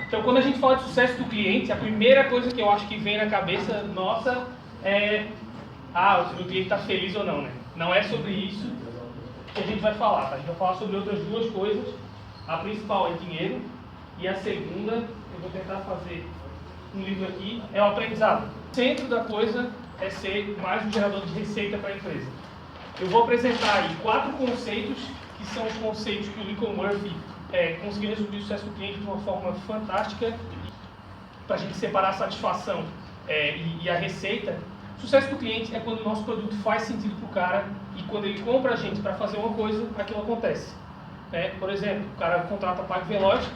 Então, quando a gente fala de sucesso do cliente, a primeira coisa que eu acho que vem na cabeça nossa é se o meu cliente está feliz ou não, né? Não é sobre isso que a gente vai falar, tá? A gente vai falar sobre outras duas coisas. A principal é dinheiro e a segunda, eu vou tentar fazer um livro aqui, é o aprendizado. O centro da coisa é ser mais um gerador de receita para a empresa. Eu vou apresentar aí 4 conceitos, que são os conceitos que o Lincoln Murphy conseguiu resumir o sucesso do cliente de uma forma fantástica, para a gente separar a satisfação e a receita. O sucesso do cliente é quando o nosso produto faz sentido para o cara e quando ele compra a gente para fazer uma coisa, aquilo acontece. Por exemplo, o cara contrata PagVeloz.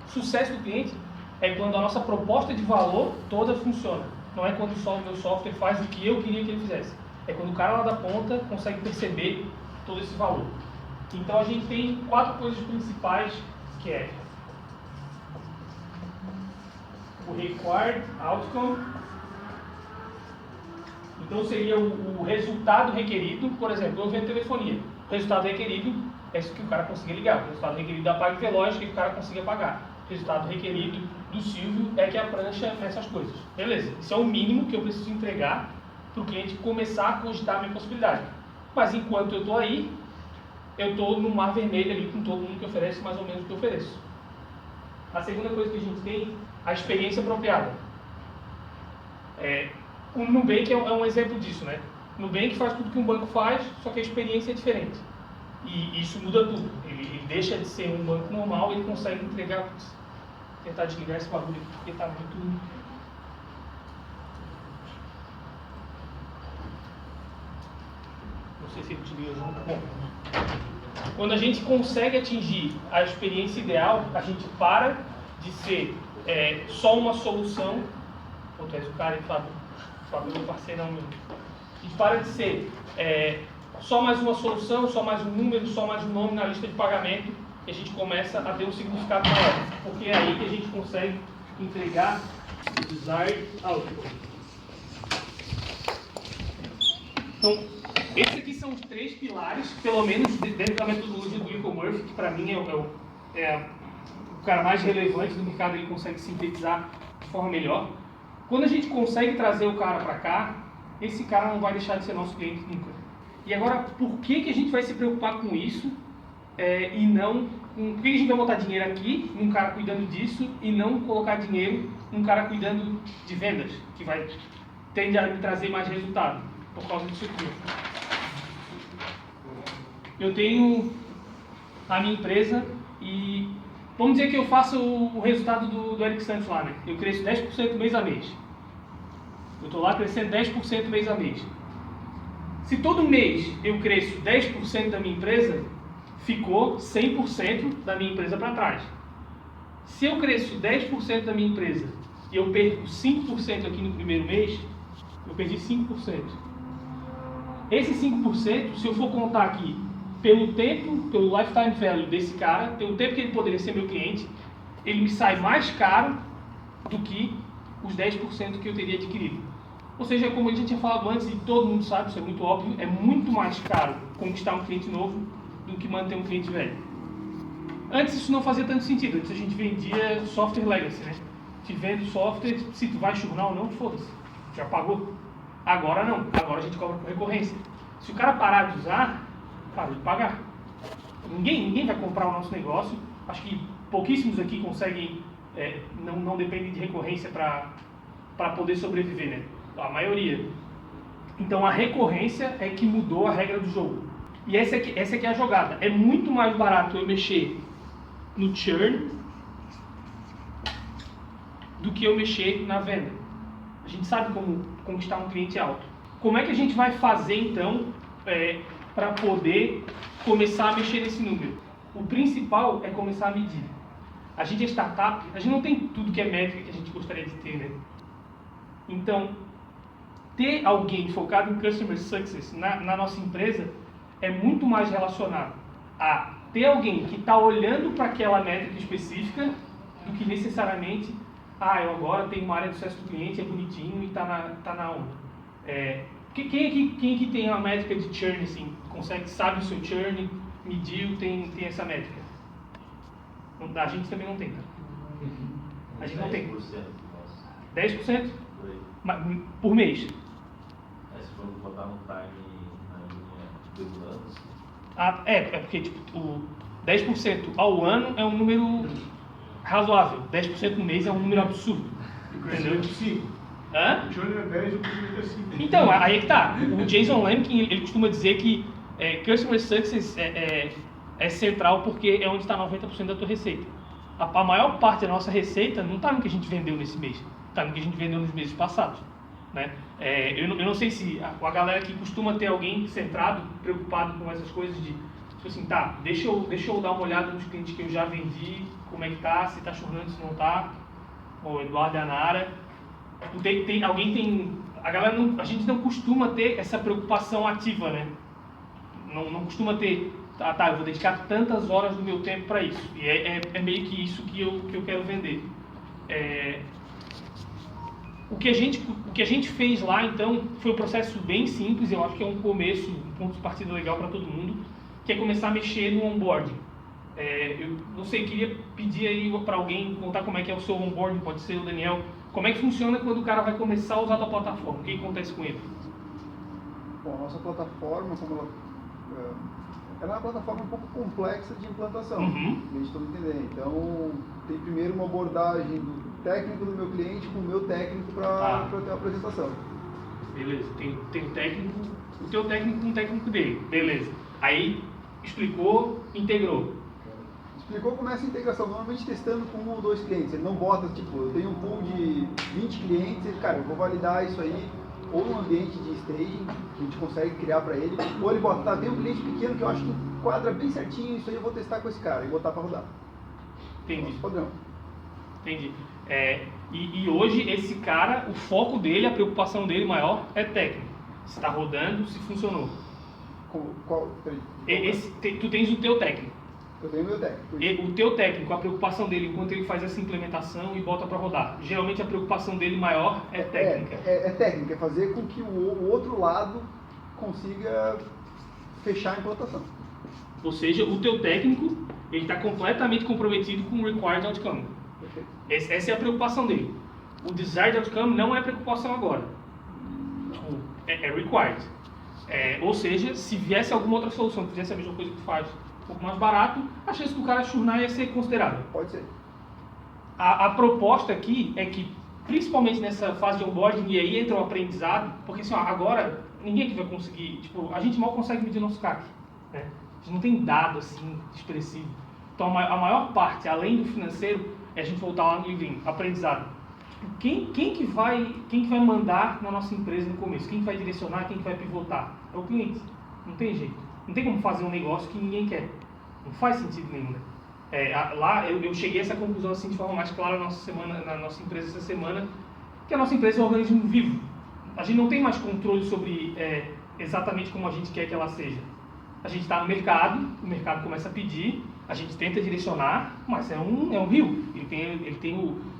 Sucesso do cliente é quando a nossa proposta de valor toda funciona. Não é quando só o meu software faz o que eu queria que ele fizesse. É quando o cara lá da ponta consegue perceber todo esse valor. Então a gente tem 4 coisas principais, que é o Required Outcome. Então seria o resultado requerido. Por exemplo, eu vendo telefonia. O resultado requerido é isso que o cara consiga ligar. O resultado requerido da PagVeloz é que o cara consiga pagar. O resultado requerido do Silvio é que a prancha nessas coisas. Beleza, isso é o mínimo que eu preciso entregar para o cliente começar a cogitar a minha possibilidade. Mas enquanto eu estou aí, eu estou no mar vermelho ali com todo mundo que oferece mais ou menos o que eu ofereço. A segunda coisa que a gente tem, a experiência apropriada. O Nubank é um exemplo disso, né? O Nubank faz tudo que um banco faz, só que a experiência é diferente. E isso muda tudo. Ele deixa de ser um banco normal e ele consegue entregar... Vou tentar desligar esse bagulho aqui, porque está muito... Não sei se ele desliga junto. Bom, quando a gente consegue atingir a experiência ideal, a gente para de ser só uma solução. Pô, tu és o cara, Fábio. Fábio é meu parceirão meu. A gente para de ser só mais uma solução, só mais um número, só mais um nome na lista de pagamento, e a gente começa a ter um significado maior. Porque é aí que a gente consegue entregar o desired outcome. Então, esses aqui são os 3 pilares, pelo menos dentro da metodologia do Lincoln Murphy, que para mim é o cara mais relevante do mercado, ele consegue sintetizar de forma melhor. Quando a gente consegue trazer o cara para cá, esse cara não vai deixar de ser nosso cliente nunca. E agora, por que a gente vai se preocupar com isso e não... Por que a gente vai botar dinheiro aqui, num cara cuidando disso, e não colocar dinheiro num cara cuidando de vendas, que vai tende a trazer mais resultado, por causa disso aqui. Eu tenho a minha empresa e vamos dizer que eu faço o resultado do Eric Santos lá, né? Eu cresço 10% mês a mês. Eu estou lá crescendo 10% mês a mês. Se todo mês eu cresço 10% da minha empresa, ficou 100% da minha empresa para trás. Se eu cresço 10% da minha empresa e eu perco 5% aqui no primeiro mês, eu perdi 5%. Esse 5%, se eu for contar aqui pelo tempo, pelo lifetime value desse cara, pelo tempo que ele poderia ser meu cliente, ele me sai mais caro do que os 10% que eu teria adquirido. Ou seja, como a gente tinha falado antes, e todo mundo sabe, isso é muito óbvio, é muito mais caro conquistar um cliente novo do que manter um cliente velho. Antes isso não fazia tanto sentido, antes a gente vendia software legacy, né? Te vendo software, se tu vai churnar ou não, foda-se, já pagou. Agora não, agora a gente cobra por recorrência. Se o cara parar de usar, para de pagar. Ninguém vai comprar o nosso negócio. Acho que pouquíssimos aqui conseguem, não dependem de recorrência para poder sobreviver, né? A maioria. Então a recorrência é que mudou a regra do jogo. E essa aqui é a jogada. É muito mais barato eu mexer no churn do que eu mexer na venda. A gente sabe como conquistar um cliente alto. Como é que a gente vai fazer então para poder começar a mexer nesse número? O principal é começar a medir. A gente é startup, a gente não tem tudo que é métrica que a gente gostaria de ter, né? Então, ter alguém focado em Customer Success na nossa empresa é muito mais relacionado a ter alguém que está olhando para aquela métrica específica do que necessariamente, eu agora tenho uma área de sucesso do cliente, é bonitinho e está na onda. Quem aqui tem uma métrica de churn, assim, sabe o seu churn, mediu, tem essa métrica? A gente também não tem, tá? A gente não tem. 10% nosso. 10%? Por aí. Por mês. Se for botar no time na linha regulando, assim. É porque tipo, o 10% ao ano é um número razoável. 10% no mês é um número absurdo. Entendeu? 5. Hã? O Júnior é 10 e o crescimento é 5. Então, aí é que tá. O Jason Lemkin, ele costuma dizer que Customer Success é central porque é onde está 90% da tua receita. A maior parte da nossa receita não está no que a gente vendeu nesse mês, está no que a gente vendeu nos meses passados. Né? Eu não sei se a galera que costuma ter alguém centrado, preocupado com essas coisas de, tipo assim, tá, deixa eu dar uma olhada nos clientes que eu já vendi, como é que tá, se tá chorando, se não tá. O Eduardo e a Nara. A gente não costuma ter essa preocupação ativa, né? Não costuma ter, eu vou dedicar tantas horas do meu tempo para isso. E é meio que isso que eu quero vender. O que a gente fez lá, então, foi um processo bem simples, eu acho que é um começo, um ponto de partida legal para todo mundo, que é começar a mexer no onboarding. Eu não sei, queria pedir aí para alguém contar como é que é o seu onboarding, pode ser o Daniel. Como é que funciona quando o cara vai começar a usar a tua plataforma? O que acontece com ele? Bom, a nossa plataforma, ela é uma plataforma um pouco complexa de implantação, a gente todo entender. Então, tem primeiro uma abordagem do técnico do meu cliente com o meu técnico para ter a apresentação. Beleza, tem o técnico, o teu técnico com o técnico dele, beleza. Aí, explicou, integrou. Explicou, começa a integração, normalmente testando com 1 ou 2 clientes. Ele não bota, tipo, eu tenho um pool de 20 clientes, ele, cara, eu vou validar isso aí, ou num ambiente de staging, que a gente consegue criar para ele, ou ele bota, tá, tem um cliente pequeno que eu acho que quadra bem certinho, isso aí eu vou testar com esse cara e botar para rodar. Entendi. Nosso padrão. Entendi. E hoje, esse cara, o foco dele, a preocupação dele maior é técnico. Se está rodando, se funcionou. Tu tens o teu técnico. Eu tenho o meu técnico. O teu técnico, a preocupação dele enquanto ele faz essa implementação e bota para rodar. Geralmente a preocupação dele maior é técnica. É técnica, é fazer com que o outro lado consiga fechar a implantação. Ou seja, o teu técnico, ele está completamente comprometido com o required outcome. Essa é a preocupação dele. O desired outcome não é preocupação agora. É required. Ou seja, se viesse alguma outra solução que fizesse a mesma coisa que tu faz, um pouco mais barato, a chance do cara churnar ia ser considerável. Pode ser. A proposta aqui é que, principalmente nessa fase de onboarding, e aí entra o aprendizado, porque assim, agora ninguém que vai conseguir, tipo, a gente mal consegue medir nosso CAC, né? A gente não tem dado assim expressivo. Então a maior parte, além do financeiro, é a gente voltar lá no livrinho, aprendizado. Quem que vai mandar na nossa empresa no começo? Quem que vai direcionar? Quem que vai pivotar? É o cliente. Não tem jeito. Não tem como fazer um negócio que ninguém quer. Não faz sentido nenhum, né? Lá eu cheguei a essa conclusão assim de forma mais clara na nossa empresa essa semana, que a nossa empresa é um organismo vivo. A gente não tem mais controle sobre exatamente como a gente quer que ela seja. A gente está no mercado, o mercado começa a pedir, a gente tenta direcionar, mas é um rio. Ele tem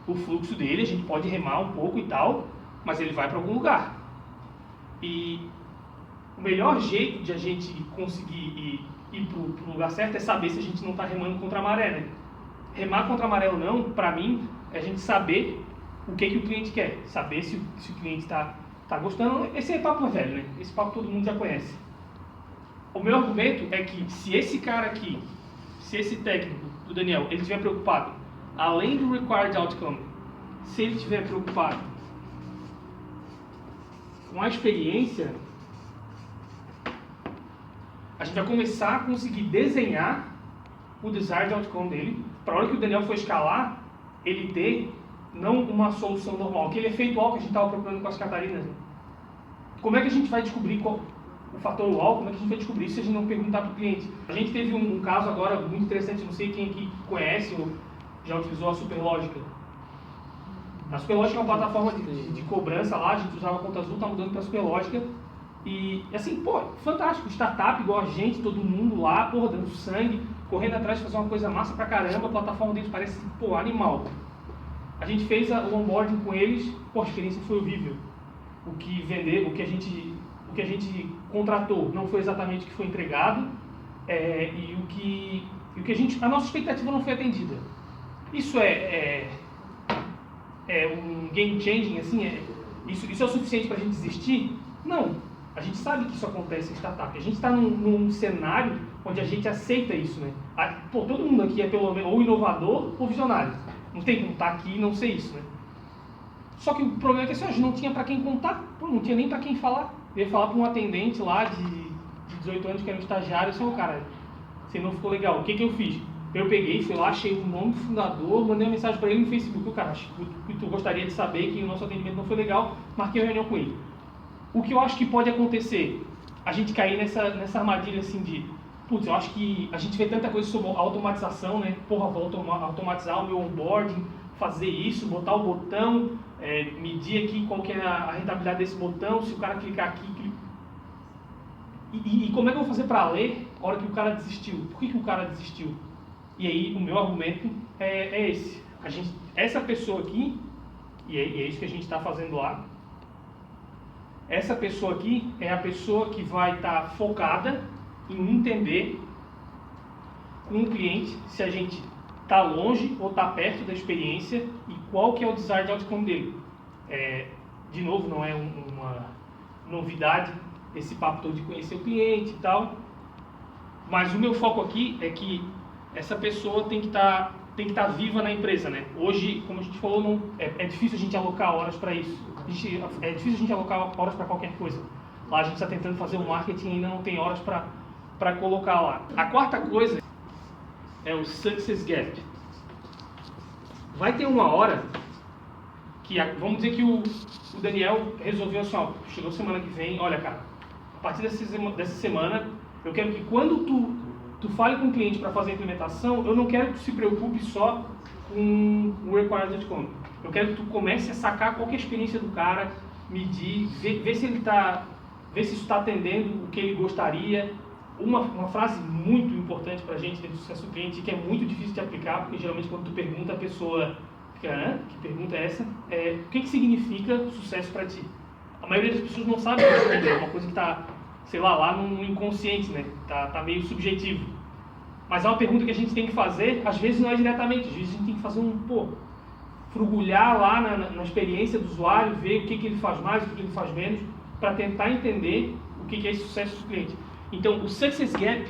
o fluxo dele, a gente pode remar um pouco e tal, mas ele vai para algum lugar. E o melhor jeito de a gente conseguir ir para o lugar certo é saber se a gente não está remando contra a maré, né? Remar contra a maré ou não, para mim, é a gente saber o que o cliente quer, saber se o cliente está gostando. Esse papo é velho, né? Esse papo todo mundo já conhece. O meu argumento é que se esse cara aqui, se esse técnico do Daniel, ele estiver preocupado, além do required outcome, se ele estiver preocupado com a experiência, a gente vai começar a conseguir desenhar o desired outcome dele, para a hora que o Daniel for escalar, ele ter não uma solução normal, aquele efeito que a gente estava procurando com as Catarinas. Né? Como é que a gente vai descobrir qual o fator UAU, como é que a gente vai descobrir isso se a gente não perguntar para o cliente? A gente teve um caso agora muito interessante, não sei quem aqui conhece ou já utilizou a Superlógica. A Superlógica é uma plataforma de cobrança lá, a gente usava a conta azul, está mudando para a Superlógica. E assim, fantástico, startup igual a gente, todo mundo lá, dando sangue, correndo atrás de fazer uma coisa massa pra caramba, a plataforma deles parece, animal. A gente fez o onboarding com eles, a experiência foi horrível. O que a gente contratou não foi exatamente o que foi entregado, a nossa expectativa não foi atendida. Isso um game changing, assim, isso é o suficiente para a gente desistir? Não. A gente sabe que isso acontece em startup. A gente está num cenário onde a gente aceita isso, né? Todo mundo aqui é pelo menos ou inovador ou visionário. Não tem como estar aqui e não ser isso, né? Só que o problema é que assim, a gente não tinha para quem contar, não tinha nem para quem falar. Eu ia falar para um atendente lá de 18 anos que era um estagiário, e disse, cara, você não ficou legal. O que eu fiz? Eu peguei, fui lá, achei o nome do fundador, mandei uma mensagem para ele no Facebook. Cara, acho que tu gostaria de saber que o nosso atendimento não foi legal, marquei uma reunião com ele. O que eu acho que pode acontecer? A gente cair nessa armadilha assim de, putz, eu acho que a gente vê tanta coisa sobre automatização, né? Porra, vou automatizar o meu onboarding, fazer isso, botar o botão, medir aqui qual que é a rentabilidade desse botão, se o cara clicar aqui. E como é que eu vou fazer para ler a hora que o cara desistiu? Por que o cara desistiu? E aí o meu argumento é esse. Essa pessoa aqui, e é isso que a gente está fazendo lá, essa pessoa aqui é a pessoa que vai estar focada em entender com um cliente se a gente está longe ou está perto da experiência e qual que é o desired outcome dele. De novo, não é uma novidade esse papo todo de conhecer o cliente e tal, mas o meu foco aqui é que essa pessoa tem que estar viva na empresa, né? Hoje, como a gente falou, é difícil a gente alocar horas para isso. É difícil a gente alocar horas para qualquer coisa. Lá a gente está tentando fazer o marketing e ainda não tem horas para colocar lá. A quarta coisa é o Success Gap. Vai ter uma hora que, vamos dizer que o Daniel resolveu assim, chegou semana que vem, olha cara, a partir dessa semana, eu quero que quando tu fale com o cliente para fazer a implementação, eu não quero que tu se preocupe só com o Required Outcome. Eu quero que tu comece a sacar qual que é a experiência do cara, medir, ver se isso está atendendo o que ele gostaria. Uma frase muito importante para a gente dentro do sucesso do cliente, que é muito difícil de aplicar, porque geralmente quando tu pergunta, a pessoa fica, que pergunta é essa? O que significa sucesso para ti? A maioria das pessoas não sabe responder, é uma coisa que está, sei lá no inconsciente, né? Tá meio subjetivo. Mas é uma pergunta que a gente tem que fazer, às vezes não é diretamente, às vezes a gente tem que fazer frugulhar lá na experiência do usuário, ver o que ele faz mais, o que ele faz menos, para tentar entender o que é esse sucesso do cliente. Então, o Success Gap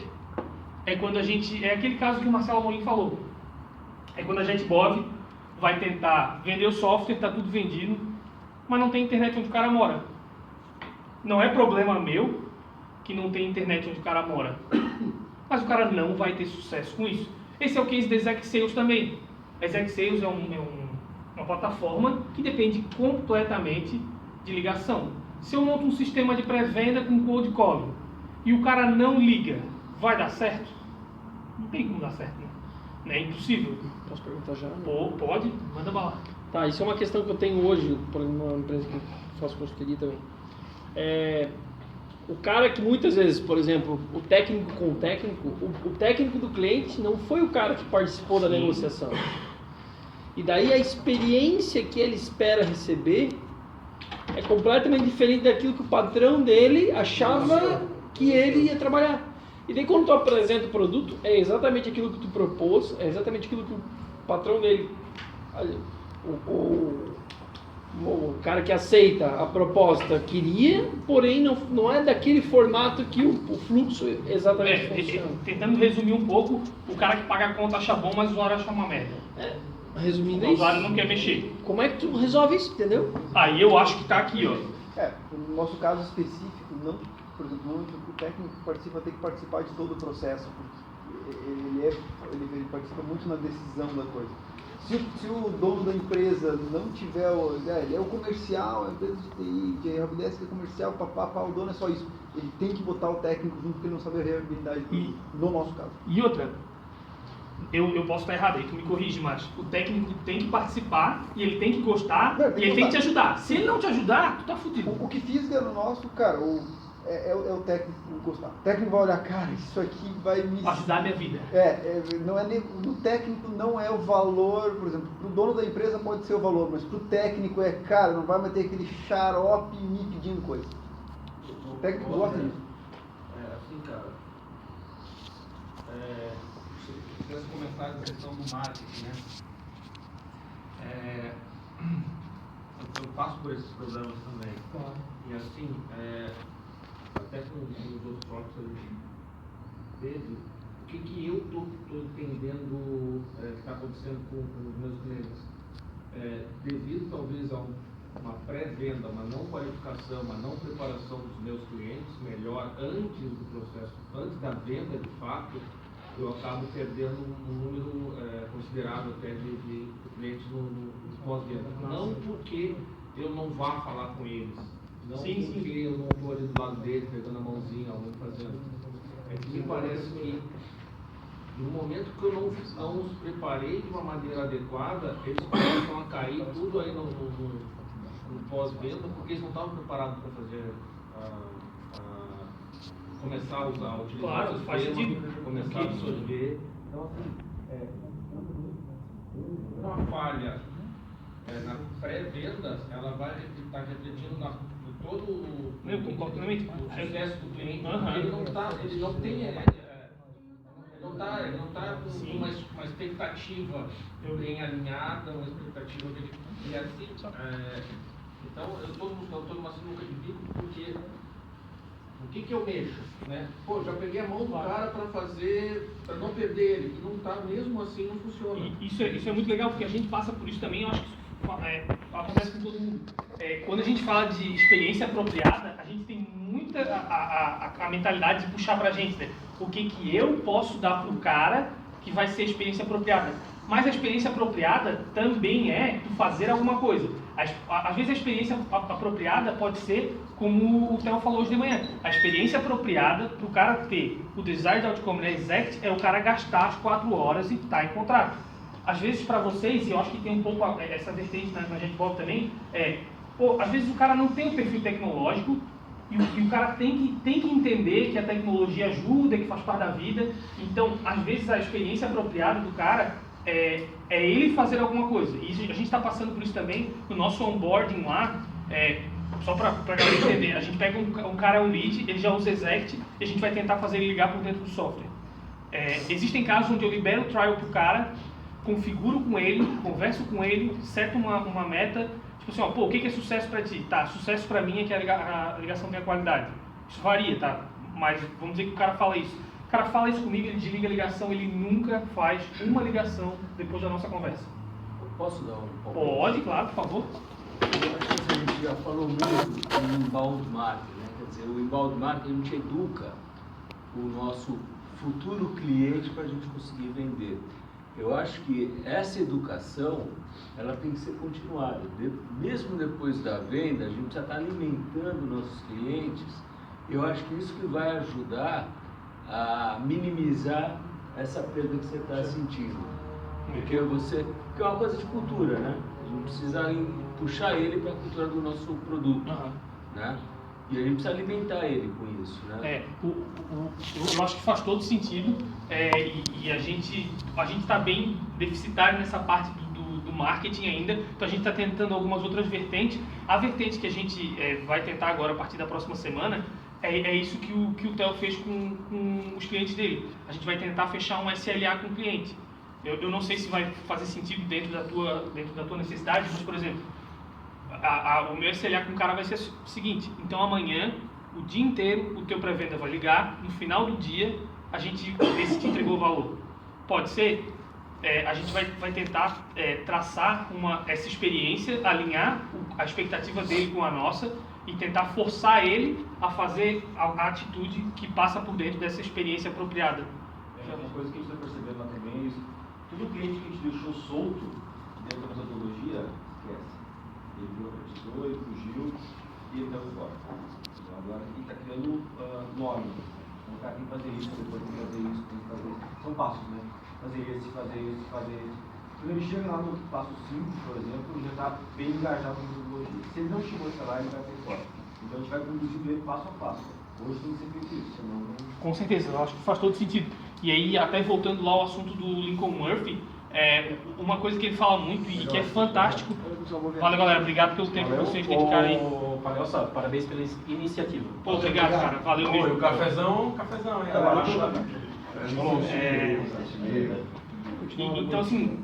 é quando é aquele caso que o Marcelo Amorim falou. É quando a gente vai tentar vender o software, está tudo vendido, mas não tem internet onde o cara mora. Não é problema meu que não tem internet onde o cara mora, mas o cara não vai ter sucesso com isso. Esse é o case da Exec Sales também. A Exec Sales é uma plataforma que depende completamente de ligação. Se eu monto um sistema de pré-venda com cold calling e o cara não liga, vai dar certo? Não tem como dar certo, né? É impossível. Posso perguntar já? Pode, manda bala. Tá, isso é uma questão que eu tenho hoje, por uma empresa que eu faço consultoria também. O cara que muitas vezes, por exemplo, o técnico com o técnico do cliente não foi o cara que participou da negociação. E daí a experiência que ele espera receber é completamente diferente daquilo que o patrão dele achava que ele ia trabalhar. E daí quando tu apresenta o produto, é exatamente aquilo que tu propôs, é exatamente aquilo que o patrão dele, o cara que aceita a proposta queria, porém não é daquele formato que o fluxo exatamente funciona. Tentando resumir um pouco, o cara que paga a conta acha bom, mas o usuário acha uma merda. Resumindo o usuário não quer mexer. Como é que tu resolve isso, entendeu? Aí eu acho que tá aqui, ó. No nosso caso específico, não, por exemplo, o técnico que participa tem que participar de todo o processo, porque ele participa muito na decisão da coisa. Se o dono da empresa não tiver, ele é o comercial, a empresa de TI, de Helpdesk é comercial, o dono é só isso. Ele tem que botar o técnico junto porque ele não sabe a viabilidade no nosso caso. E outra, eu posso estar errado aí, tu me corrige, mas o técnico tem que participar e ele tem que gostar e ele tem que te ajudar. Se ele não te ajudar, tu tá fudido. O que fisga no nosso, cara, é o técnico gostar. O técnico vai olhar, cara, isso aqui vai me ajudar a minha vida. No técnico não é o valor, por exemplo, pro dono da empresa pode ser o valor, mas pro técnico cara, não vai meter aquele xarope me pedindo coisa. O técnico gosta disso. Assim, cara, se eu quisesse comentar a questão do marketing, né? Eu passo por esses problemas também. Claro. E assim, até com os outros tópicos ali, vejo o que eu estou entendendo que está acontecendo com os meus clientes. Devido talvez a uma pré-venda, uma não qualificação, uma não preparação dos meus clientes melhor antes do processo, antes da venda de fato, eu acabo perdendo um número considerável até de clientes no pós-venda. Não porque eu não vá falar com eles, não porque eu não estou ali do lado deles, pegando a mãozinha, alguém fazendo. É que me parece que no momento que eu não os preparei de uma maneira adequada, eles começam a cair tudo aí no pós-venda, porque eles não estavam preparados para fazer começar a usar, utilizar Claro, o faz sistema, sentido. começar a absorver. Então, assim, uma falha na pré-venda, ela vai estar refletindo no todo o sucesso do cliente. Ele não está com uma expectativa bem alinhada, uma expectativa dele. E assim, então eu estou numa sinuca de bico porque o que eu mexo, né? Pô, já peguei a mão do cara para não perder ele, e não tá, mesmo assim não funciona. Isso é muito legal, porque a gente passa por isso também, eu acho que isso acontece com todo mundo. Quando a gente fala de experiência apropriada, a gente tem muita a mentalidade de puxar pra gente, né? O que eu posso dar pro cara que vai ser a experiência apropriada. Mas a experiência apropriada também é tu fazer alguma coisa. Às vezes a experiência apropriada pode ser, como o Theo falou hoje de manhã, a experiência apropriada para o cara ter o desired outcome, né, exact, é o cara gastar as 4 horas e estar em contrato. Às vezes para vocês, e eu acho que tem um pouco essa vertente na gente Bob também, às vezes o cara não tem o perfil tecnológico e o cara tem que entender que a tecnologia ajuda, que faz parte da vida. Então, às vezes a experiência apropriada do cara é ele fazer alguma coisa. E a gente está passando por isso também no nosso onboarding lá. Só para a galera entender, a gente pega um cara, é um lead, ele já usa Exact e a gente vai tentar fazer ele ligar por dentro do software. Existem casos onde eu libero o trial para o cara, configuro com ele, converso com ele, seto uma meta, tipo assim, o que é sucesso para ti? Tá, sucesso para mim é que a ligação tenha qualidade. Isso varia, tá? Mas vamos dizer que o cara fala isso. O cara fala isso comigo, ele desliga a ligação, ele nunca faz uma ligação depois da nossa conversa. Posso dar um pouco? Pode, claro, por favor. Eu acho que a gente já falou muito em inbound marketing, né? Quer dizer, o inbound marketing a gente educa o nosso futuro cliente para a gente conseguir vender. Eu acho que essa educação, ela tem que ser continuada. Mesmo depois da venda, a gente já está alimentando nossos clientes. Eu acho que isso que vai ajudar a minimizar essa perda que você está sentindo. Porque é uma coisa de cultura, né? A gente precisa puxar ele para a cultura do nosso produto, né? E a gente precisa alimentar ele com isso, né? Eu acho que faz todo sentido, e a gente está bem deficitário nessa parte do marketing ainda, então a gente está tentando algumas outras vertentes. A vertente que a gente vai tentar agora a partir da próxima semana é isso que o Theo fez com os clientes dele. A gente vai tentar fechar um SLA com o cliente. Eu não sei se vai fazer sentido dentro da tua necessidade, mas, por exemplo, o meu SLA com o cara vai ser o seguinte: então amanhã, o dia inteiro, o teu pré-venda vai ligar, no final do dia, a gente vê se te entregou o valor. Pode ser? A gente vai tentar traçar essa experiência, alinhar a expectativa dele com a nossa e tentar forçar ele a fazer a atitude que passa por dentro dessa experiência apropriada. Uma coisa que a gente está percebendo lá também é isso. Todo cliente que a gente deixou solto dentro da metodologia, esquece. Ele virou competidor, ele fugiu e ele estava fora. Então agora a gente está criando normas. Então o cara tem que fazer isso, depois tem que fazer isso, tem que fazer isso. São passos, né? Fazer esse, fazer esse, fazer esse. Quando ele chega lá no passo 5, por exemplo, ele já está bem engajado na metodologia. Se ele não chegou até lá, ele vai ter fora. Então a gente vai conduzindo ele passo a passo. Hoje tem que ser feito isso, senão não... Com certeza, eu acho que faz todo sentido. E aí, até voltando lá ao assunto do Lincoln Murphy, uma coisa que ele fala muito e que é fantástico. Valeu, galera, obrigado pelo tempo que vocês dedicaram aí. Palhoça, parabéns pela iniciativa. Pô, obrigado, cara, valeu mesmo. O cafezão, hein? Então, assim,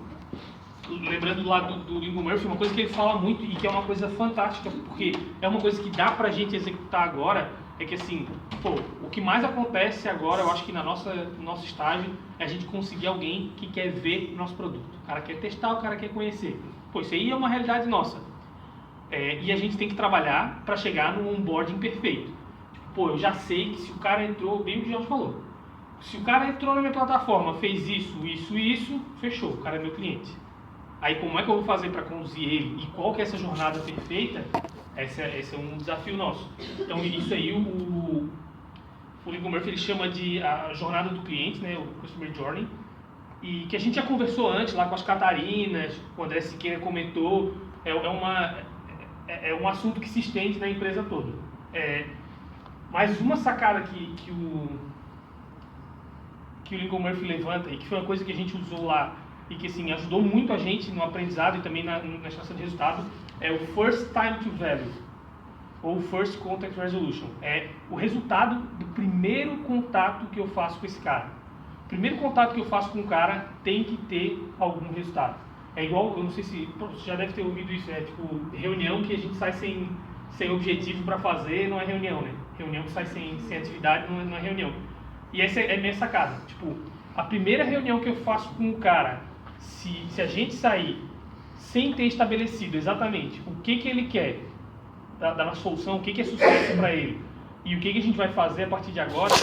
lembrando lá do Lincoln Murphy, uma coisa que ele fala muito e que é uma coisa fantástica, porque é uma coisa que dá pra gente executar agora, é que assim, pô, o que mais acontece agora, eu acho que no nosso estágio, é a gente conseguir alguém que quer ver o nosso produto. O cara quer testar, o cara quer conhecer. Pô, isso aí é uma realidade nossa. E a gente tem que trabalhar para chegar no onboarding perfeito. Tipo, pô, eu já sei que se o cara entrou, bem o que o Jorge falou, se o cara entrou na minha plataforma, fez isso, fechou, o cara é meu cliente. Aí como é que eu vou fazer para conduzir ele e qual que é essa jornada perfeita? Esse é um desafio nosso. Então isso aí o Lincoln Murphy ele chama de a jornada do cliente, né, o Customer Journey, e que a gente já conversou antes lá com as Catarinas, o André Siqueira comentou, é um assunto que se estende na empresa toda. Mas uma sacada que o Lincoln Murphy levanta, e que foi uma coisa que a gente usou lá, e que assim, ajudou muito a gente no aprendizado e também na extração de resultado, é o First Time to Value, ou First Contact Resolution. É o resultado do primeiro contato que eu faço com esse cara. O primeiro contato que eu faço com o cara tem que ter algum resultado. É igual, eu não sei se você já deve ter ouvido isso, né? Tipo, reunião que a gente sai sem objetivo para fazer, não é reunião, né? Reunião que sai sem atividade não é reunião. E essa é a minha sacada. Tipo, a primeira reunião que eu faço com o cara, se a gente sair sem ter estabelecido exatamente o que ele quer da nossa solução, o que é sucesso para ele e o que a gente vai fazer a partir de agora,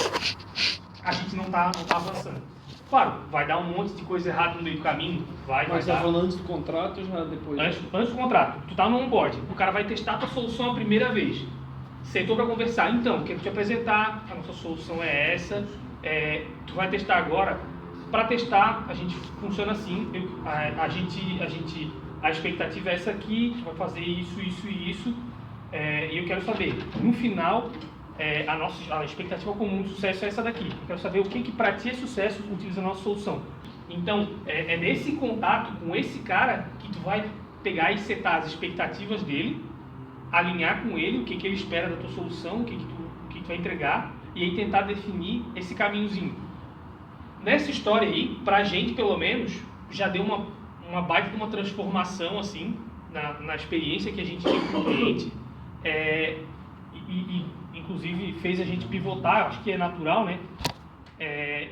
a gente não tá avançando. Claro, vai dar um monte de coisa errada no meio do caminho, vai Mas dar. tá falando antes do contrato ou já depois? Antes do contrato, tu tá no onboard, o cara vai testar a tua solução a primeira vez. Sentou para conversar, então, quero te apresentar, a nossa solução é essa, tu vai testar agora. Para testar, a gente funciona assim, a expectativa é essa aqui, tu vai fazer isso e isso, e eu quero saber, no final, a expectativa comum de sucesso é essa daqui. Eu quero saber o que para ti é sucesso utilizando a nossa solução. Então, é nesse contato com esse cara que tu vai pegar e setar as expectativas dele, alinhar com ele o que ele espera da tua solução, o que tu vai entregar, e aí tentar definir esse caminhozinho. Nessa história aí, pra gente pelo menos, já deu uma baita de uma transformação assim, na experiência que a gente tinha com o cliente, e inclusive fez a gente pivotar, acho que é natural, né?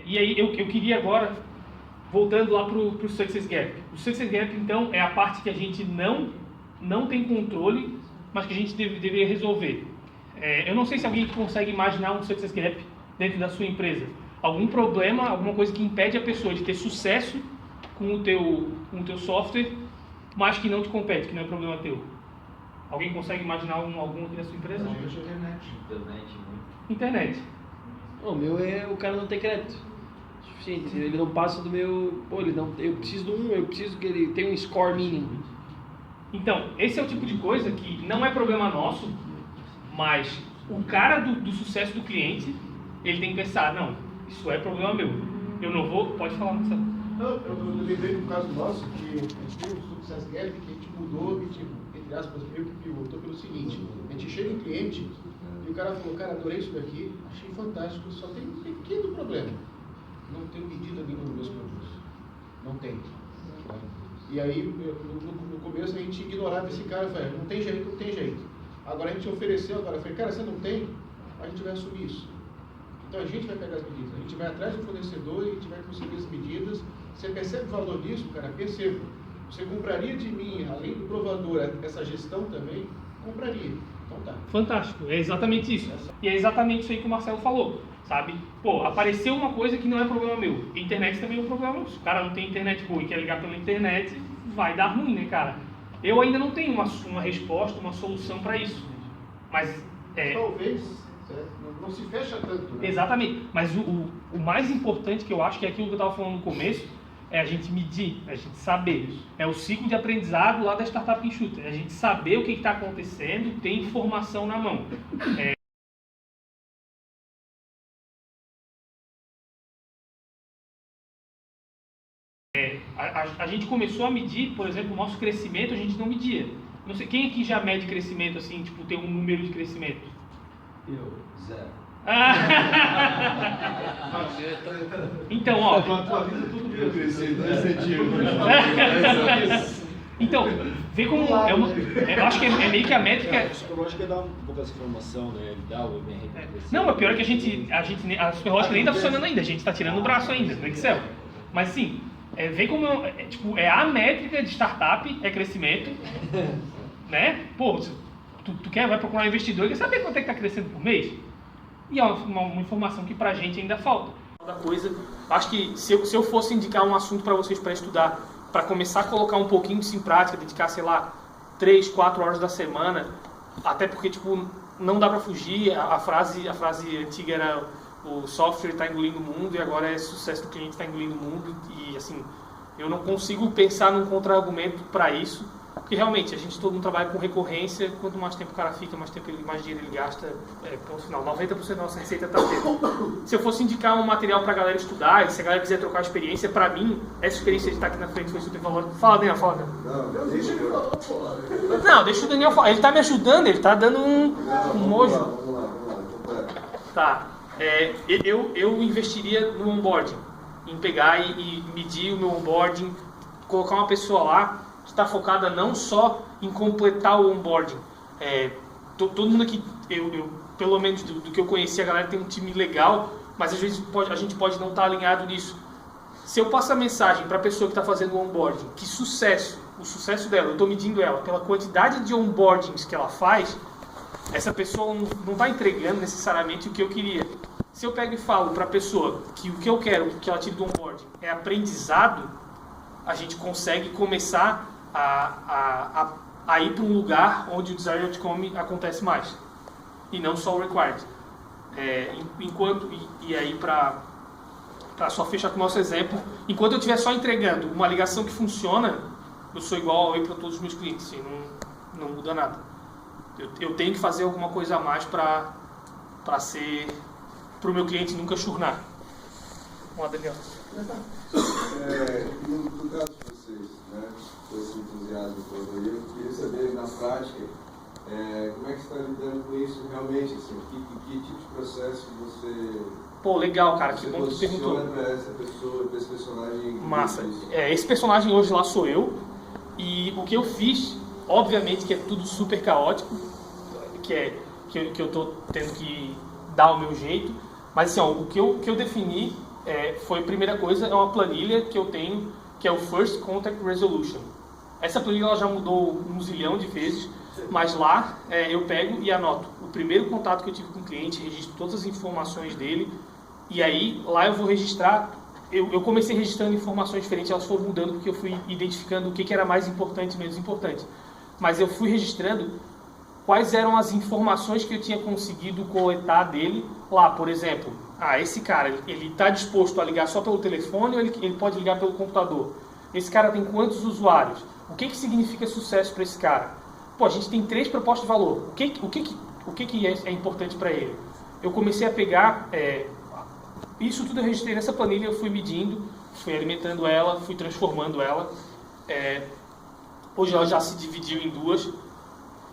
E aí eu queria agora, voltando lá pro Success Gap. O Success Gap, então, é a parte que a gente não tem controle, mas que a gente deveria resolver. Eu não sei se alguém consegue imaginar um Success Gap dentro da sua empresa. Algum problema, alguma coisa que impede a pessoa de ter sucesso com o teu software, mas que não te compete, que não é problema teu. Alguém consegue imaginar algum aqui da sua empresa? Internet. O meu o cara não tem crédito suficiente, ele não passa do meu, eu preciso eu preciso que ele tenha um score mínimo. Então, esse é o tipo de coisa que não é problema nosso, mas o cara do sucesso do cliente, ele tem que pensar, não, isso é problema meu. Eu não vou... Pode falar, Marcelo. Não, eu lembrei do caso nosso, que a gente tem um Success Gap que a gente mudou, entre aspas, meio que pivotou pelo seguinte: a gente chega em cliente e o cara falou, cara, adorei isso daqui, achei fantástico, só tem um pequeno problema. Não tem medida nenhuma nos meus produtos. Não tem. E aí, no começo, a gente ignorava esse cara, falei, não tem jeito. Agora a gente ofereceu, eu falei, cara, você não tem? A gente vai assumir isso. Então a gente vai pegar as medidas, a gente vai atrás do fornecedor e a gente vai conseguir as medidas. Você percebe o valor disso, cara? Percebo. Você compraria de mim, além do provador, essa gestão também? Compraria. Então tá. Fantástico, é exatamente isso. E é exatamente isso aí que o Marcelo falou, sabe? Pô, apareceu uma coisa que não é problema meu. Internet também é um problema meu. Se o cara não tem internet boa e quer ligar pela internet, vai dar ruim, né, cara? Eu ainda não tenho uma resposta, uma solução para isso. Mas talvez não se fecha tanto, né? Exatamente. Mas o mais importante que eu acho que é aquilo que eu estava falando no começo, é a gente medir, a gente saber. É o ciclo de aprendizado lá da Startup Enxuta. É a gente saber o que está acontecendo, ter informação na mão. A gente começou a medir, por exemplo, o nosso crescimento, a gente não media. Não sei, quem aqui já mede crescimento assim, tipo, tem um número de crescimento? Eu, 0. Então, ó. Então, vê como é uma. Eu acho que é meio que a métrica. Eu acho que dá um pouco essa informação, né? Ele dá o MR. Não, o pior é que a Superlógica nem tá funcionando ainda, a gente tá tirando o braço ainda no Excel. Mas assim, vê como tipo, a métrica de startup é crescimento, né? Pô, tu vai procurar um investidor e quer saber quanto é que tá crescendo por mês? E é uma informação que pra gente ainda falta. Da coisa, acho que se eu fosse indicar um assunto para vocês para estudar, para começar a colocar um pouquinho disso em prática, dedicar, sei lá, 3, 4 horas da semana, até porque, tipo, não dá para fugir, a frase antiga era o software está engolindo o mundo e agora é sucesso do cliente está engolindo o mundo e, assim, eu não consigo pensar num contra-argumento para isso, porque realmente a gente todo mundo trabalha com recorrência, quanto mais tempo o cara fica, mais dinheiro ele gasta, ponto final, 90% da nossa receita está dentro. Se eu fosse indicar um material para a galera estudar, e se a galera quiser trocar experiência, para mim, essa experiência de estar aqui na frente foi super valorosa. Fala, Daniel, fala, Daniel. Não, deixa ele falar. Não, deixa o Daniel falar, ele está me ajudando, ele está dando um mojo. Vamos lá. Tá, eu investiria no onboarding, em pegar e medir o meu onboarding, colocar uma pessoa lá que está focada não só em completar o onboarding. Todo mundo aqui, eu pelo menos do que eu conheci, a galera tem um time legal, mas às vezes a gente pode não estar alinhado nisso. Se eu passo a mensagem para a pessoa que está fazendo o onboarding, que o sucesso dela, eu estou medindo ela pela quantidade de onboardings que ela faz, essa pessoa não está entregando necessariamente o que eu queria. Se eu pego e falo para a pessoa que o que eu quero que ela tire do onboarding é aprendizado, a gente consegue começar a ir para um lugar onde o desired outcome acontece mais e não só o required. E aí para só fechar com o nosso exemplo, enquanto eu estiver só entregando uma ligação que funciona, eu sou igual ao para todos os meus clientes, assim, não muda nada. Eu tenho que fazer alguma coisa a mais para o meu cliente nunca churnar. Vamos lá, Daniel. No caso de vocês, né, com esse entusiasmo todo aí, eu queria saber na prática como é que você está lidando com isso realmente, assim, que tipo de processo você... Pô, legal, cara, que bom que você perguntou. Para essa pessoa, para esse personagem... Massa. Esse personagem hoje lá sou eu, e o que eu fiz, obviamente que é tudo super caótico, que eu estou tendo que dar o meu jeito, mas assim, ó, o que eu defini foi a primeira coisa, é uma planilha que eu tenho, que é o First Contact Resolution. Essa planilha ela já mudou 1 zilhão de vezes, mas lá eu pego e anoto o primeiro contato que eu tive com o cliente, registro todas as informações dele, e aí lá eu vou registrar, eu comecei registrando informações diferentes, elas foram mudando porque eu fui identificando o que era mais importante e menos importante. Mas eu fui registrando quais eram as informações que eu tinha conseguido coletar dele lá, por exemplo. Esse cara, ele está disposto a ligar só pelo telefone ou ele pode ligar pelo computador? Esse cara tem quantos usuários? O que significa sucesso para esse cara? Pô, a gente tem 3 propostas de valor. O que é importante para ele? Eu comecei a pegar... isso tudo eu registrei nessa planilha, eu fui medindo, fui alimentando ela, fui transformando ela. Hoje ela já se dividiu em 2.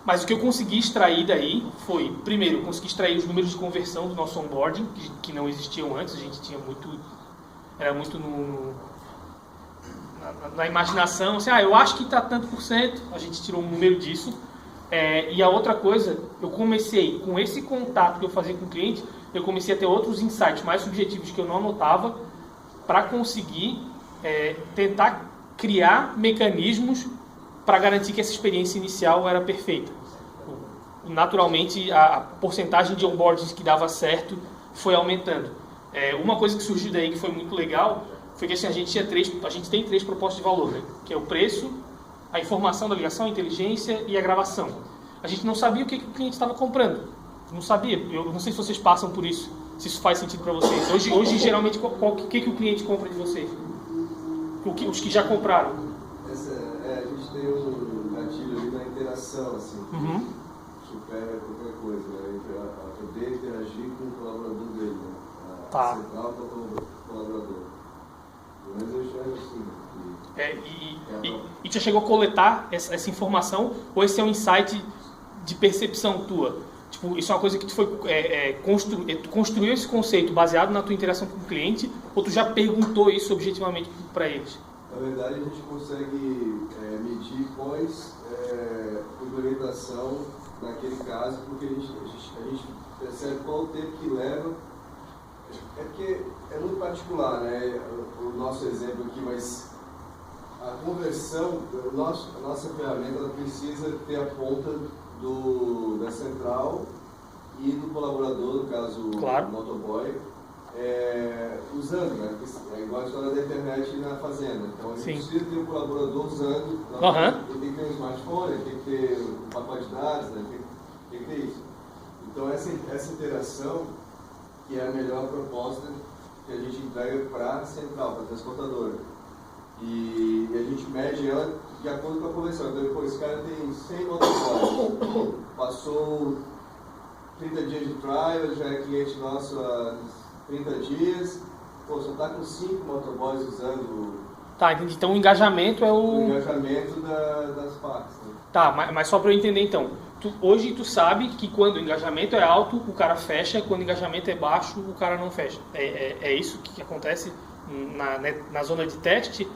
Mas o que eu consegui extrair daí foi, primeiro, eu consegui extrair os números de conversão do nosso onboarding, que não existiam antes, a gente tinha era muito na imaginação, assim, eu acho que está tanto por cento, a gente tirou um número disso. E a outra coisa, eu comecei, com esse contato que eu fazia com o cliente, eu comecei a ter outros insights mais subjetivos que eu não anotava, para conseguir tentar criar mecanismos para garantir que essa experiência inicial era perfeita. Naturalmente, a porcentagem de onboardings que dava certo foi aumentando. Uma coisa que surgiu daí que foi muito legal foi que assim, a gente tem 3 propostas de valor, né? Que é o preço, a informação da ligação, a inteligência e a gravação. A gente não sabia o que o cliente estava comprando. Não sabia. Eu não sei se vocês passam por isso, se isso faz sentido para vocês. Hoje geralmente, o que o cliente compra de vocês? Os que já compraram. A gente tem um gatilho ali na interação, assim, supera qualquer coisa, né? Poder interagir com o colaborador dele, né? Central para o colaborador. Mas eu enxergo assim. E você chegou a coletar essa informação, ou esse é um insight de percepção tua? Tipo, isso é uma coisa que tu foi tu construiu esse conceito baseado na tua interação com o cliente, ou tu já perguntou isso objetivamente para eles? Na verdade, a gente consegue medir pós implementação naquele caso, porque a gente percebe qual o tempo que leva. É porque é muito particular, né? O nosso exemplo aqui, mas a conversão, a nossa ferramenta, ela precisa ter a ponta da central e do colaborador, no caso claro. o motoboy, usando, né? É igual a história da internet na fazenda. Então a gente precisa ter um colaborador usando, ele tem que ter um smartphone, ele tem que ter um pacote de dados, né? Tem que ter isso. Então essa interação que é a melhor proposta que a gente entrega para a central, para a transportadora. E a gente mede ela de acordo com a conversão. Então, pô, esse cara tem 100 motoboys, passou 30 dias de trial, já é cliente nosso há 30 dias, pô, só está com 5 motoboys usando. Tá, entendi. Então o engajamento é o engajamento das partes. Né? Tá, mas só para eu entender então. Hoje tu sabe que quando o engajamento é alto, o cara fecha, quando o engajamento é baixo, o cara não fecha. É isso que acontece na zona de teste?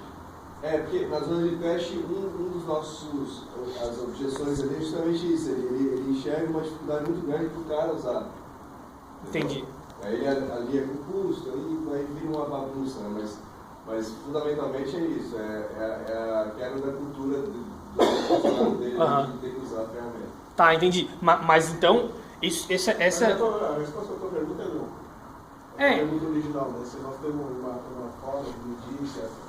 Porque na zona de teste, um dos nossos, as objeções ali é justamente isso, ele enxerga uma dificuldade muito grande para o cara usar. Entendi. Aí ele ali é com custo, aí vira uma bagunça, né? Mas fundamentalmente é isso, é a quebra da cultura do funcionário dele de ter que usar a ferramenta. Tá, entendi. Mas então, essa... A resposta à tua pergunta é não. A pergunta original, né? Se nós temos uma forma de medir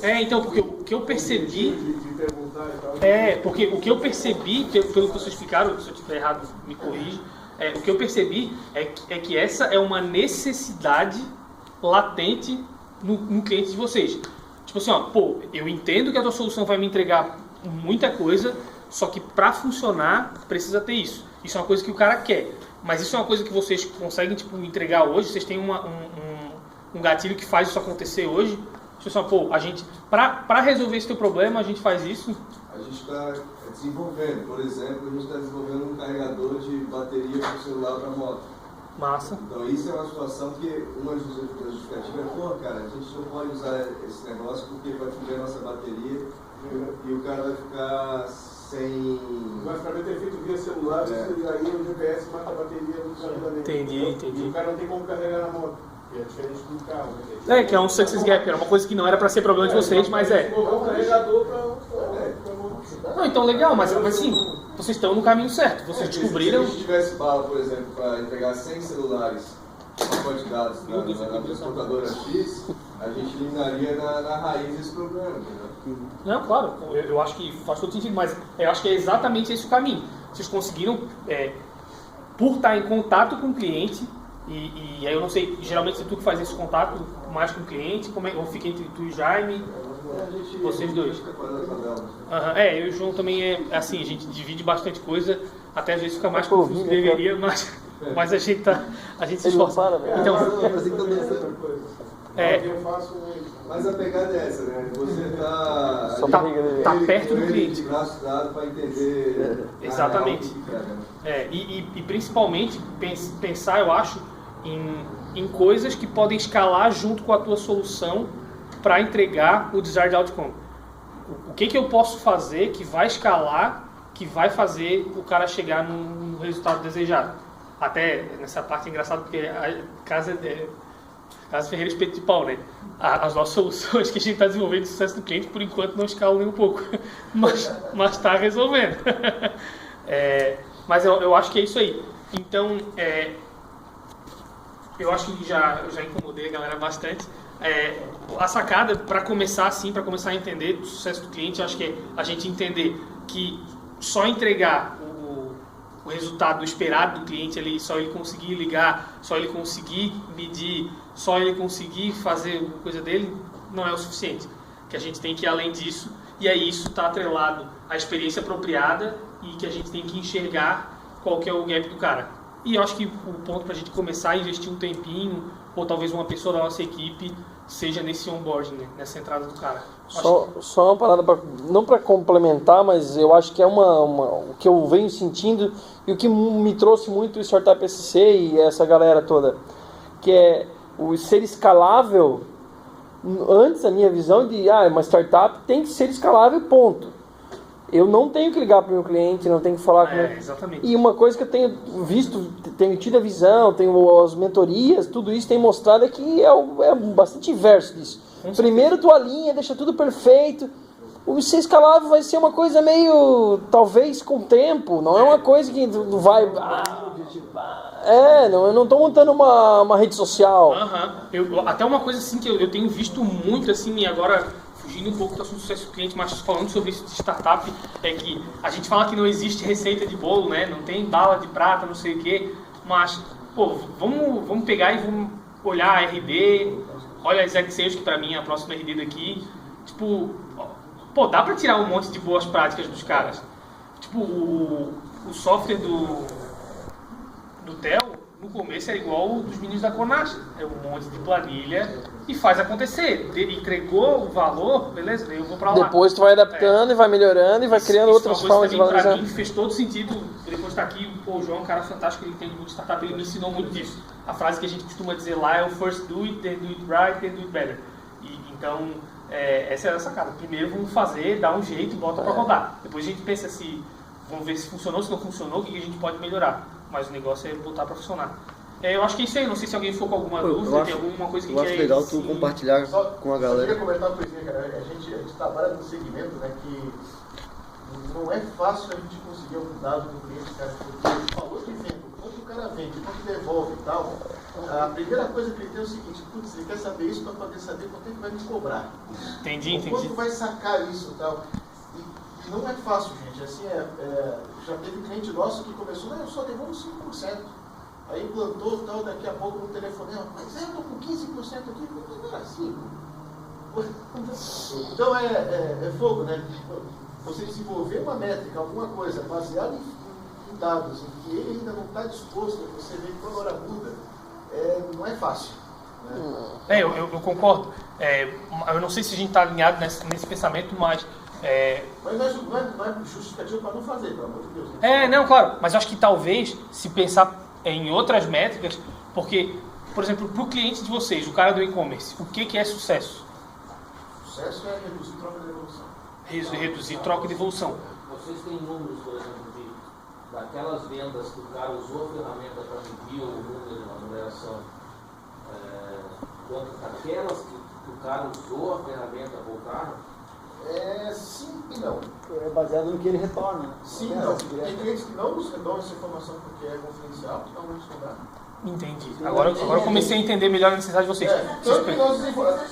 então, porque o que eu percebi... De perguntar e tal... porque o que eu percebi, pelo que vocês explicaram, se eu estiver errado, me corrige, o que eu percebi é que essa é uma necessidade latente no cliente de vocês. Tipo assim, eu entendo que a tua solução vai me entregar muita coisa, só que para funcionar precisa ter isso. Isso é uma coisa que o cara quer. Mas isso é uma coisa que vocês conseguem entregar hoje? Vocês têm um gatilho que faz isso acontecer hoje? Tipo assim, a gente, para resolver esse teu problema, a gente faz isso? A gente está desenvolvendo. Por exemplo, a gente está desenvolvendo um carregador de bateria para o celular para moto. Massa. Então isso é uma situação que uma das justificativas é, cara, a gente não pode usar esse negócio porque vai fuder a nossa bateria e o cara vai ficar sem... Basicamente é feito via celular, aí o GPS mata a bateria muito rapidamente. Entendi. E o cara não tem como carregar na moto, que é diferente do carro. Né? Que é um success gap, era uma coisa que não era para ser problema de vocês, mas é. Um carregador para não, então legal, mas assim, vocês estão no caminho certo, vocês descobriram... Se a gente tivesse bala, por exemplo, para entregar 100 celulares, pacote de dados na transportadora X, a gente eliminaria na raiz esse problema, entendeu? Não, claro, eu acho que faz todo sentido, mas eu acho que é exatamente esse o caminho. Vocês conseguiram, por estar em contato com o cliente, e aí eu não sei, geralmente é tu que faz esse contato mais com o cliente, ou fica entre tu e Jaime, vocês dois. Eu e o João também assim, a gente divide bastante coisa, até às vezes fica mais confuso que deveria, mas a gente se esforça. Então, eu faço mas a pegada é essa, né? Você tá perto do cliente. Braço dado para entender. Exatamente. E principalmente pensar, eu acho, em coisas que podem escalar junto com a tua solução para entregar o desired outcome. O que eu posso fazer que vai escalar, que vai fazer o cara chegar no resultado desejado. Até nessa parte é engraçado porque a Casa Ferreira Espeto de Pau, né? As nossas soluções que a gente está desenvolvendo de sucesso do cliente, por enquanto não escalam nem um pouco, mas está resolvendo. Mas eu acho que é isso aí. Então, eu acho que já incomodei a galera bastante. A sacada, para começar assim, para começar a entender o sucesso do cliente, eu acho que é a gente entender que só entregar o resultado esperado do cliente ali, só ele conseguir ligar, só ele conseguir medir, só ele conseguir fazer alguma coisa dele, não é o suficiente. Que a gente tem que ir além disso, e aí isso está atrelado à experiência apropriada e que a gente tem que enxergar qual que é o gap do cara. E eu acho que o ponto para a gente começar a investir um tempinho ou talvez uma pessoa da nossa equipe seja nesse onboarding, né? Nessa entrada do cara. Só uma parada, não para complementar, mas eu acho que é o que eu venho sentindo e o que me trouxe muito o Startup SC e essa galera toda, que é o ser escalável. Antes, a minha visão de uma startup tem que ser escalável, ponto. Eu não tenho que ligar para o meu cliente, não tenho que falar com ele. Exatamente. E uma coisa que eu tenho visto, tenho tido a visão, tenho as mentorias, tudo isso tem mostrado é que é bastante inverso disso. Primeiro tu alinha, deixa tudo perfeito. O ser escalável vai ser uma coisa meio, talvez com o tempo, não é uma coisa que tu vai... eu não estou montando uma rede social. Até uma coisa assim que eu tenho visto muito, assim, agora... Fugindo um pouco do assunto do sucesso do cliente, mas falando sobre isso de startup, é que a gente fala que não existe receita de bolo, né? Não tem bala de prata, não sei o quê, mas, vamos pegar e vamos olhar a RD, olha a Exec Sales, que pra mim é a próxima RD daqui, dá pra tirar um monte de boas práticas dos caras. O software do Theo, no começo era igual o dos meninos da Conache, é um monte de planilha e faz acontecer. Entregou o valor, beleza, eu vou pra lá. Depois tu vai adaptando e vai melhorando e vai criando outras formas de valorizar. Pra mim fez todo sentido, depois de estar aqui, o João é um cara fantástico, ele entende muito de startup, ele me ensinou muito disso. A frase que a gente costuma dizer lá é o first do it, then do it right, then do it better. Então, essa é a sacada. Primeiro vamos fazer, dá um jeito e bota pra rodar. Depois a gente pensa vamos ver se funcionou, se não funcionou, o que a gente pode melhorar. Mas o negócio é botar para funcionar. Eu acho que é isso aí, não sei se alguém ficou com alguma dúvida, tem alguma coisa que eu acho legal tu compartilhar com a galera. Eu queria comentar uma coisinha, cara. A gente trabalha num segmento, né, que não é fácil a gente conseguir um dado do cliente, cara, porque falou de venda, quanto o cara vende, quanto devolve e tal, a primeira coisa que ele tem é o seguinte, ele quer saber isso para poder saber quanto é que vai me cobrar. Entendi. Quanto vai sacar isso e tal. E não é fácil, gente. Assim, já teve cliente nosso que começou, eu só devolvo 5%. Aí implantou tal, daqui a pouco no telefonema, mas eu estou com 15% aqui, não era 5%. Então é fogo, né? Você desenvolver uma métrica, alguma coisa baseada em dados, em que ele ainda não está disposto, você vê que toda hora muda, não é fácil. Né? Eu concordo. Eu não sei se a gente está alinhado nesse pensamento, mas... Mas não é justificativo para não fazer, pelo amor de Deus. Né? Não, claro. Mas eu acho que talvez, se pensar em outras métricas, porque, por exemplo, para o cliente de vocês, o cara do e-commerce, o que é sucesso? Sucesso é reduzir troca de devolução. Reduzir troca de devolução. Vocês têm números, por exemplo, daquelas vendas que o cara usou a ferramenta para medir o número de remuneração, quanto daquelas que o cara usou a ferramenta voltaram? Sim e não. É baseado no que ele retorna. Sim e não. Tem clientes que não nos retornam essa informação porque é confidencial, que não vamos cobrar. Entendi. Agora eu comecei a entender melhor a necessidade de vocês. Tanto que nós desenvolvemos.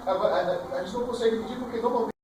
A gente não consegue medir porque normalmente